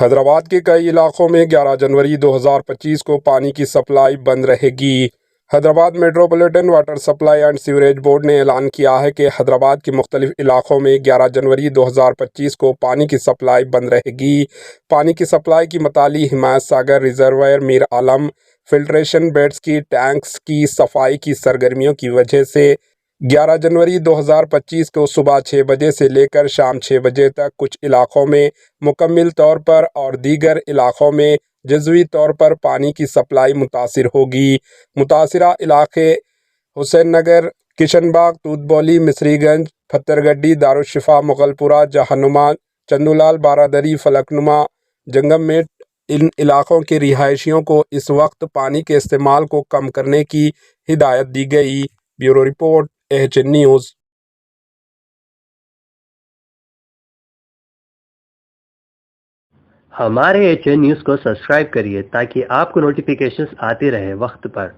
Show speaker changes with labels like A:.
A: حیدرآباد کے کئی علاقوں میں 11 جنوری 2025 کو پانی کی سپلائی بند رہے گی۔ Hyderabad metropolitan water supply and sewerage board نے اعلان کیا ہے کہ حیدرآباد کے مختلف علاقوں میں 11 جنوری 2025 کو پانی کی سپلائی بند رہے گی۔ پانی کی سپلائی کی متعلق حمایت ساگر ریزروائر، میر عالم فلٹریشن بیڈز کی ٹینکس کی صفائی کی سرگرمیوں کی وجہ سے 11 جنوری 2025 کو صبح 6 بجے سے لے کر شام 6 بجے تک کچھ علاقوں میں مکمل طور پر اور دیگر علاقوں میں جزوی طور پر پانی کی سپلائی متاثر ہوگی۔ متاثرہ علاقے حسین نگر، کشن باغ، دودھ بولی، مصری گنج، پتھر گڈی، دارالشفا، مغل پورہ، جہانما، چندولال، بارادری، فلک نما، جنگم میٹ۔ ان علاقوں کے رہائشیوں کو اس وقت پانی کے استعمال کو کم کرنے کی ہدایت دی گئی۔ Bureau report, AHN news.
B: ہمارے AHN نیوز کو سبسکرائب کریے تاکہ آپ کو نوٹیفیکیشنز آتے رہیں وقت پر۔